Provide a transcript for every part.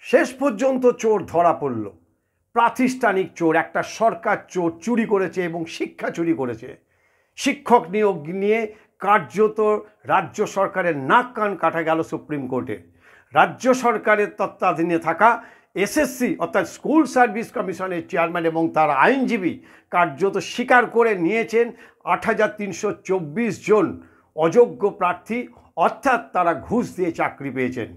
শেষ পর্যন্ত চোর ধরা পড়ল। প্রাতিষ্ঠানিক চোর, একটা সরকার চোর, চুরি করেছে এবং শিক্ষা চুরি করেছে। শিক্ষক নিয়োগ নিয়ে কার্যত রাজ্য সরকারের নাক কান কাটা গেল সুপ্রিম কোর্টে। রাজ্য সরকারের তত্ত্বাধীনে থাকা এসএসসি অর্থাৎ স্কুল সার্ভিস কমিশনের চেয়ারম্যান এবং তার আইনজীবী কার্যত স্বীকার করে নিয়েছেন ৮৩২৪ জন অযোগ্য প্রার্থী, অর্থাৎ তারা ঘুষ দিয়ে চাকরি পেয়েছেন।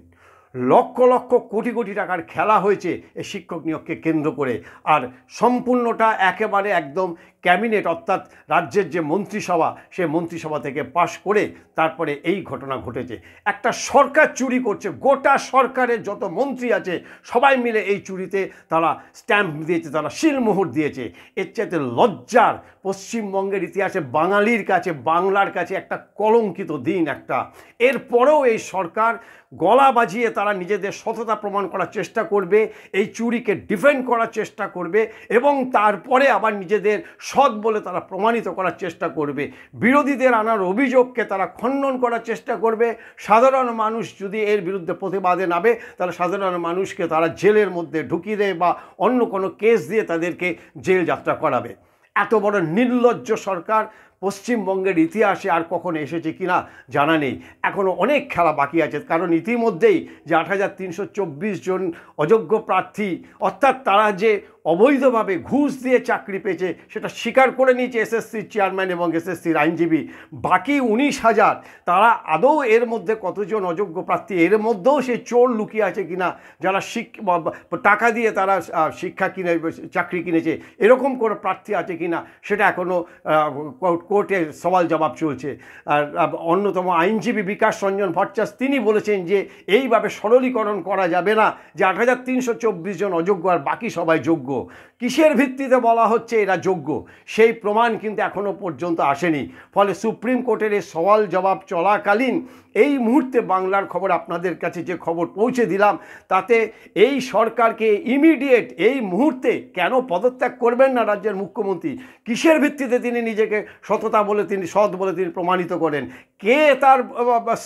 লক্ষ লক্ষ কোটি কোটি টাকার খেলা হয়েছে এই শিক্ষক নিয়োগকে কেন্দ্র করে। আর সম্পূর্ণটা একেবারে একদম ক্যাবিনেট অর্থাৎ রাজ্যের যে মন্ত্রিসভা, সে মন্ত্রিসভা থেকে পাশ করে তারপরে এই ঘটনা ঘটেছে। একটা সরকার চুরি করছে, গোটা সরকারের যত মন্ত্রী আছে সবাই মিলে এই চুরিতে তারা স্ট্যাম্প দিয়েছে, তারা সিলমোহর দিয়েছে। এর চাইতে লজ্জার পশ্চিমবঙ্গের ইতিহাসে বাঙালির কাছে, বাংলার কাছে একটা কলঙ্কিত দিন একটা। এরপরেও এই সরকার গলা বাজিয়ে তারা নিজেদের সততা প্রমাণ করার চেষ্টা করবে, এই চুরিকে ডিফেন্ড করার চেষ্টা করবে এবং তারপরে আবার নিজেদের সৎ বলে তারা প্রমাণিত করার চেষ্টা করবে। বিরোধীদের আনার অভিযোগকে তারা খণ্ডন করার চেষ্টা করবে। সাধারণ মানুষ যদি এর বিরুদ্ধে প্রতিবাদে নামে তাহলে সাধারণ মানুষকে তারা জেলের মধ্যে ঢুকিয়ে দেয় বা অন্য কোনো কেস দিয়ে তাদেরকে জেল যাত্রা করাবে। এত বড় নির্লজ্জ সরকার পশ্চিমবঙ্গের ইতিহাসে আর কখনো এসেছে কিনা জানা নেই। এখনও অনেক খেলা বাকি আছে, কারণ ইতিমধ্যেই যে ৮৩২৪ জন অযোগ্য প্রার্থী অর্থাৎ তারা যে অবৈধভাবে ঘুষ দিয়ে চাকরি পেয়েছে সেটা স্বীকার করে নিয়েছে এসএসসির চেয়ারম্যান এবং এসএসসির আইনজীবী। বাকি ১৯,০০০ তারা আদৌ এর মধ্যে কতজন অযোগ্য প্রার্থী, এর মধ্যেও সেই চোর লুকিয়ে আছে কিনা, যারা টাকা দিয়ে তারা শিক্ষা কিনে চাকরি কিনেছে, এরকম কোনো প্রার্থী আছে কিনা সেটা এখনও কোর্টে সওয়াল জবাব চলছে। আর অন্যতম আইনজীবী বিকাশ রঞ্জন ভট্টাচার্য তিনি বলেছেন যে এইভাবে সরলীকরণ করা যাবে না, যে ৮৩২৪ জন অযোগ্য আর বাকি সবাই যোগ্য। কিসের ভিত্তিতে বলা হচ্ছে এরা যোগ্য, সেই প্রমাণ কিন্তু এখনও পর্যন্ত আসেনি। ফলে সুপ্রিম কোর্টের এই সওয়াল জবাব চলাকালীন এই মুহূর্তে বাংলার খবর আপনাদের কাছে যে খবর পৌঁছে দিলাম, তাতে এই সরকারকে ইমিডিয়েট এই মুহূর্তে কেন পদত্যাগ করবেন না রাজ্যের মুখ্যমন্ত্রী? কিসের ভিত্তিতে তিনি নিজেকে সততা বলে, তিনি সৎ বলে তিনি প্রমাণিত করেন? কে তার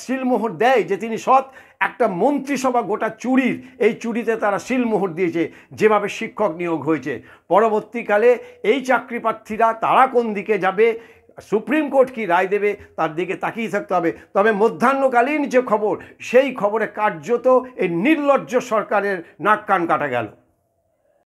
সিলমোহর দেয় যে তিনি সৎ? একটা মন্ত্রিসভা গোটা চুরির, এই চুরিতে তারা সিলমোহর দিয়েছে যেভাবে শিক্ষক নিয়োগ হয়েছে। পরবর্তীকালে এই চাকরি প্রার্থীরা তারা কোন দিকে যাবে, সুপ্রিম কোর্ট কি রায় দেবে তার দিকে তাকিয়ে থাকতে হবে। তবে মধ্যাহ্নকালীন যে খবর, সেই খবরে কার্যত এই নির্লজ্জ সরকারের নাক কান কাটা গেল।